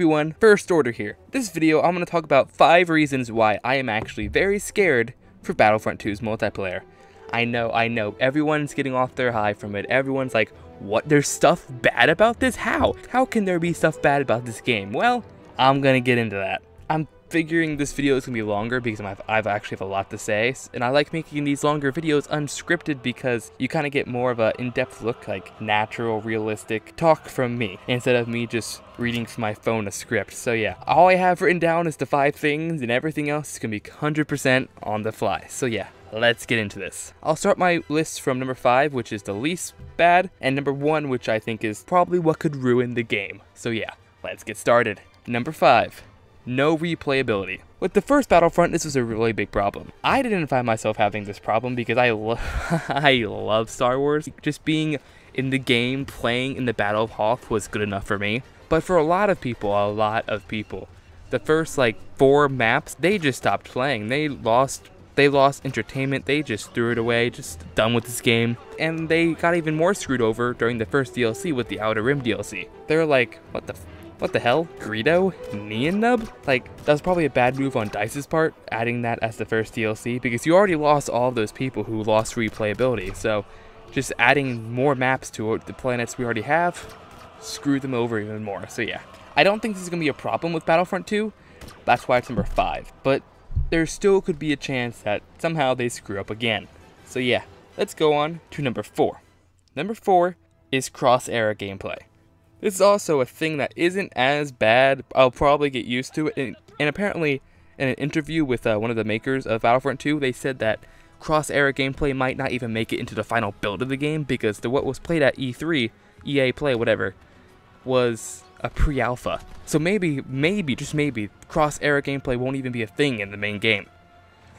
everyone, first order here. This video I'm going to talk about 5 reasons why I am actually very scared for Battlefront 2's multiplayer. I know, everyone's getting off their high from it. Everyone's like, what, there's stuff bad about this? How can there be stuff bad about this game? Well, I'm going to get into that. I'm figuring this video is going to be longer because I've actually have a lot to say, and I like making these longer videos unscripted because you kind of get more of an in-depth look, like natural, realistic talk from me, instead of me just reading from my phone a script. So yeah, all I have written down is the 5 things, and everything else is going to be 100% on the fly. So yeah, let's get into this. I'll start my list from number 5, which is the least bad, and number 1, which I think is probably what could ruin the game. So yeah, let's get started. Number 5. No replayability. With the first Battlefront, this was a really big problem. I didn't find myself having this problem because I love Star Wars. Just being in the game, playing in the Battle of Hoth was good enough for me. But for a lot of people, the first like 4 maps, they just stopped playing. They lost entertainment, they just threw it away, just done with this game. And they got even more screwed over during the first DLC with the Outer Rim DLC. They're like, what the hell? Greedo? Neon Nub? Like, that was probably a bad move on DICE's part, adding that as the first DLC, because you already lost all of those people who lost replayability, so just adding more maps to the planets we already have, screw them over even more. So yeah, I don't think this is going to be a problem with Battlefront 2, that's why it's number 5, but there still could be a chance that somehow they screw up again. So yeah, let's go on to number 4. Number 4 is Crosshair gameplay. This is also a thing that isn't as bad. I'll probably get used to it. And apparently, in an interview with one of the makers of Battlefront 2, they said that Crosshair gameplay might not even make it into the final build of the game because what was played at E3, EA Play, whatever, was a pre-alpha. So maybe, just maybe, Crosshair gameplay won't even be a thing in the main game.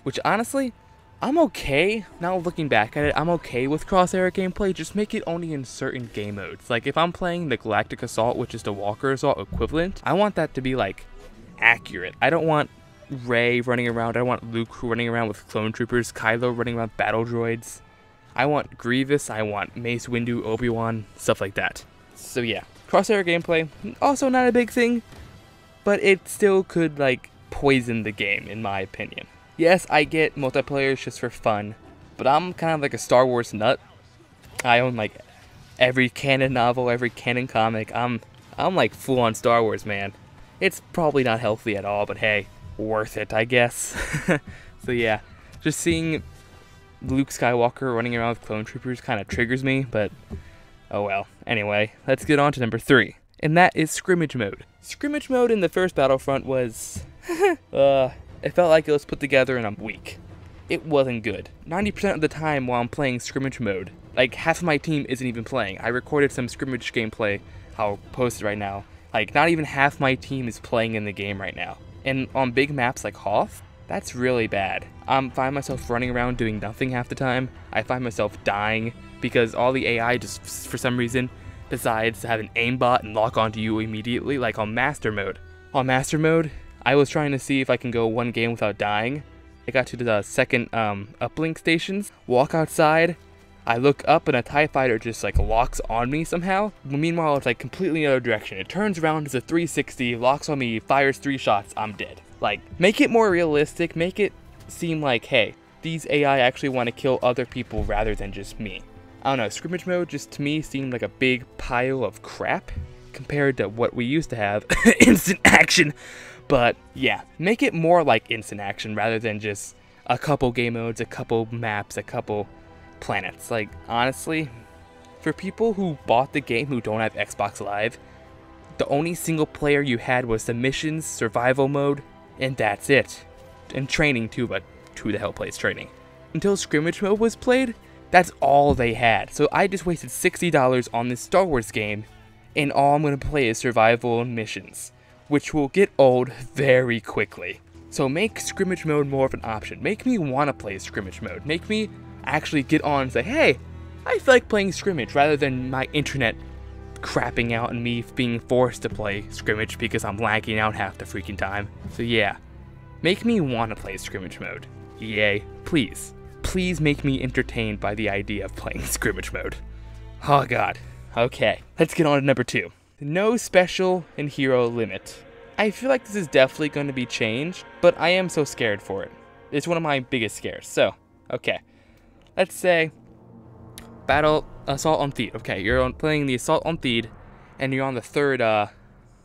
Which honestly, I'm okay, now looking back at it, I'm okay with Crosshair gameplay, just make it only in certain game modes. Like, if I'm playing the Galactic Assault, which is the Walker Assault equivalent, I want that to be, like, accurate. I don't want Rey running around, I don't want Luke running around with clone troopers, Kylo running around battle droids. I want Grievous, I want Mace Windu, Obi-Wan, stuff like that. So yeah, Crosshair gameplay, also not a big thing, but it still could, like, poison the game, in my opinion. Yes, I get multiplayer just for fun, but I'm kind of like a Star Wars nut. I own like every canon novel, every canon comic. I'm like full on Star Wars, man. It's probably not healthy at all, but hey, worth it, I guess. So yeah, just seeing Luke Skywalker running around with clone troopers kind of triggers me, but oh well. Anyway, let's get on to number 3, and that is Scrimmage mode. Scrimmage mode in the first Battlefront was it felt like it was put together in a week. It wasn't good. 90% of the time while I'm playing Scrimmage mode, like half of my team isn't even playing. I recorded some Scrimmage gameplay, I'll post it right now. Like, not even half my team is playing in the game right now. And on big maps like Hoth, that's really bad. I find myself running around doing nothing half the time. I find myself dying because all the AI just, for some reason, decides to have an aimbot and lock onto you immediately, like on Master mode. On Master mode, I was trying to see if I can go one game without dying. I got to the second uplink stations, walk outside, I look up and a TIE fighter just like locks on me somehow. Meanwhile, it's like completely another direction. It turns around, does a 360, locks on me, fires 3 shots, I'm dead. Like, make it more realistic, make it seem like, hey, these AI actually want to kill other people rather than just me. I don't know, Scrimmage mode just to me seemed like a big pile of crap compared to what we used to have, instant action. But yeah, make it more like instant action rather than just a couple game modes, a couple maps, a couple planets. Like, honestly, for people who bought the game who don't have Xbox Live, the only single player you had was the missions, survival mode, and that's it. And training too, but who the hell plays training? Until Scrimmage mode was played, that's all they had. So I just wasted $60 on this Star Wars game, and all I'm going to play is survival and missions, which will get old very quickly. So make Scrimmage mode more of an option. Make me want to play Scrimmage mode. Make me actually get on and say, hey, I feel like playing Scrimmage, rather than my internet crapping out and me being forced to play Scrimmage because I'm lagging out half the freaking time. So yeah, make me want to play Scrimmage mode. EA, please. Please make me entertained by the idea of playing Scrimmage mode. Oh god. Okay, let's get on to number 2. No special and hero limit. I feel like this is definitely going to be changed, but I am so scared for it. It's one of my biggest scares. So, okay. Let's say Assault on Theed. Okay, you're playing the Assault on Theed, and you're on the third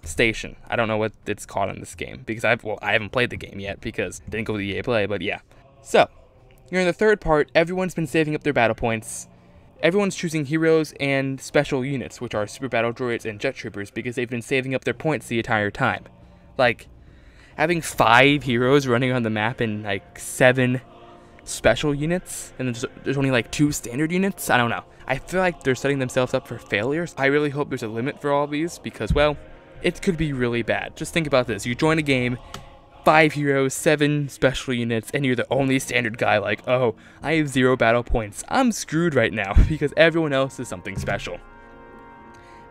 station. I don't know what it's called in this game because I haven't played the game yet because I didn't go to the EA Play, but yeah. So, you're in the third part. Everyone's been saving up their battle points. Everyone's choosing heroes and special units, which are super battle droids and jet troopers, because they've been saving up their points the entire time. Like, having 5 heroes running on the map and like 7 special units, and there's only like 2 standard units. I don't know. I feel like they're setting themselves up for failures. I really hope there's a limit for all these because, well, it could be really bad. Just think about this. You join a game, 5 heroes, 7 special units, and you're the only standard guy. Like, oh, I have 0 battle points. I'm screwed right now because everyone else is something special.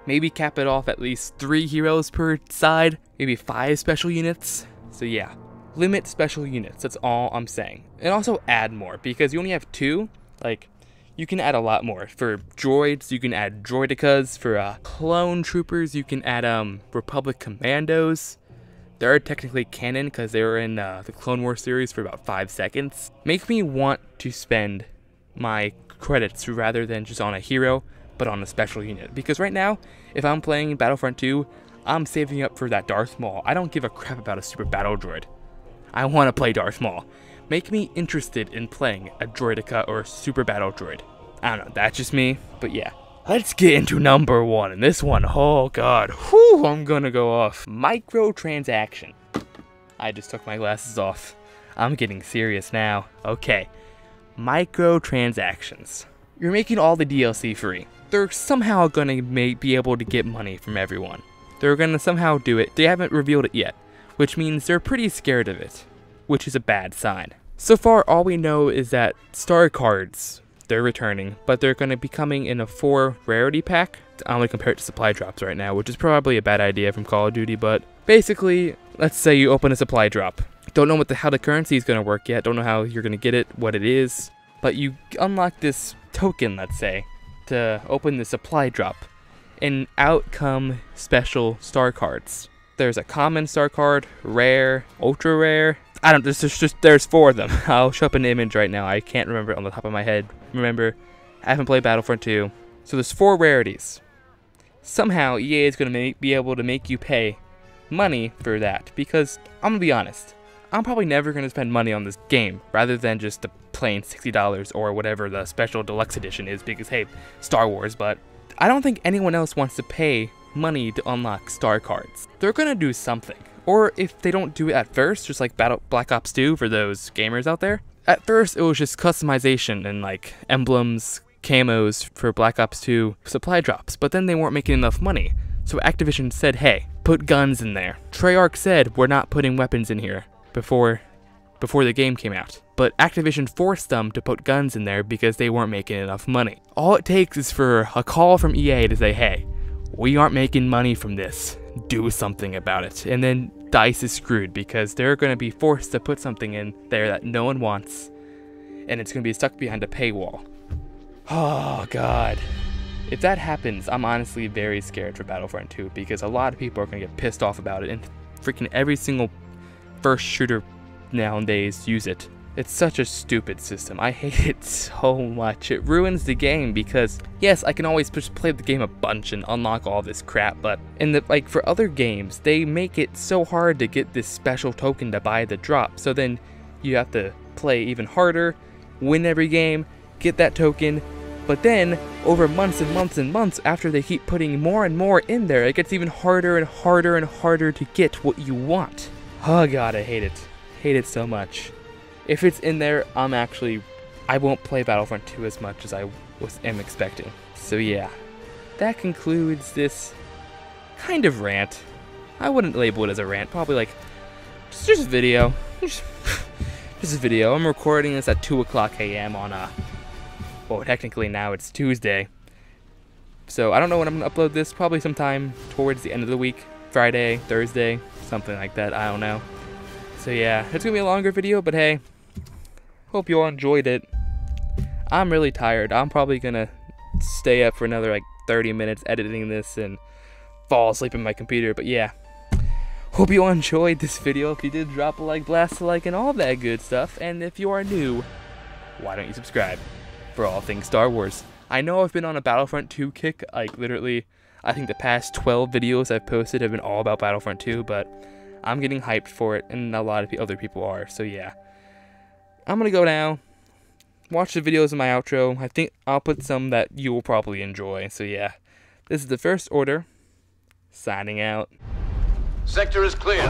Maybe cap it off at least 3 heroes per side, maybe 5 special units. So yeah, limit special units, that's all I'm saying. And also add more, because you only have 2, like, you can add a lot more. For droids, you can add droidicas. For clone troopers, you can add Republic Commandos. They're technically canon because they were in the Clone Wars series for about 5 seconds. Make me want to spend my credits rather than just on a hero, but on a special unit. Because right now, if I'm playing Battlefront 2, I'm saving up for that Darth Maul. I don't give a crap about a super battle droid. I want to play Darth Maul. Make me interested in playing a droidica or a super battle droid. I don't know, that's just me, but yeah. Let's get into number 1, and this one, oh god, whew, I'm gonna go off. Microtransaction. I just took my glasses off. I'm getting serious now. Okay, microtransactions. You're making all the DLC free. They're somehow gonna be able to get money from everyone. They're gonna somehow do it. They haven't revealed it yet, which means they're pretty scared of it, which is a bad sign. So far, all we know is that star cards, they're returning, but they're going to be coming in a 4 rarity pack. I'm going to compare it to supply drops right now, which is probably a bad idea from Call of Duty, but basically, let's say you open a supply drop. Don't know how the currency is going to work yet, don't know how you're going to get it, what it is, but you unlock this token, let's say, to open the supply drop, and out come special star cards. There's a common star card, rare, ultra rare. There's 4 of them. I'll show up an image right now. I can't remember it on the top of my head. Remember, I haven't played Battlefront 2. So there's 4 rarities. Somehow EA is going to be able to make you pay money for that. Because, I'm going to be honest, I'm probably never going to spend money on this game rather than just the plain $60 or whatever the special deluxe edition is because, hey, Star Wars. But I don't think anyone else wants to pay money to unlock star cards. They're going to do something. Or if they don't do it at first, just like Black Ops 2 for those gamers out there. At first, it was just customization and like emblems, camos for Black Ops 2 supply drops. But then they weren't making enough money. So Activision said, hey, put guns in there. Treyarch said, we're not putting weapons in here before the game came out. But Activision forced them to put guns in there because they weren't making enough money. All it takes is for a call from EA to say, hey, we aren't making money from this. Do something about it. And then DICE is screwed because they're going to be forced to put something in there that no one wants. And it's going to be stuck behind a paywall. Oh, God. If that happens, I'm honestly very scared for Battlefront 2 because a lot of people are going to get pissed off about it. And freaking every single first shooter nowadays use it. It's such a stupid system. I hate it so much. It ruins the game because, yes, I can always just play the game a bunch and unlock all this crap, but for other games, they make it so hard to get this special token to buy the drop. So then you have to play even harder, win every game, get that token, but then over months and months and months after they keep putting more and more in there, it gets even harder and harder and harder to get what you want. Oh god, I hate it. Hate it so much. If it's in there, I won't play Battlefront 2 as much as I am expecting. So yeah, that concludes this kind of rant. I wouldn't label it as a rant, probably like, just a video. Just a video. I'm recording this at 2 o'clock a.m. on well, technically now it's Tuesday. So I don't know when I'm going to upload this, probably sometime towards the end of the week. Friday, Thursday, something like that, I don't know. So yeah, it's going to be a longer video, but hey, hope you all enjoyed it. I'm really tired. I'm probably going to stay up for another like 30 minutes editing this and fall asleep in my computer, but yeah. Hope you all enjoyed this video. If you did, drop a like, blast a like, and all that good stuff. And if you are new, why don't you subscribe for all things Star Wars? I know I've been on a Battlefront 2 kick, like literally, I think the past 12 videos I've posted have been all about Battlefront 2, but I'm getting hyped for it, and a lot of other people are, so yeah. I'm gonna go now, watch the videos in my outro. I think I'll put some that you will probably enjoy, so yeah. This is the First Order, signing out. Sector is clear.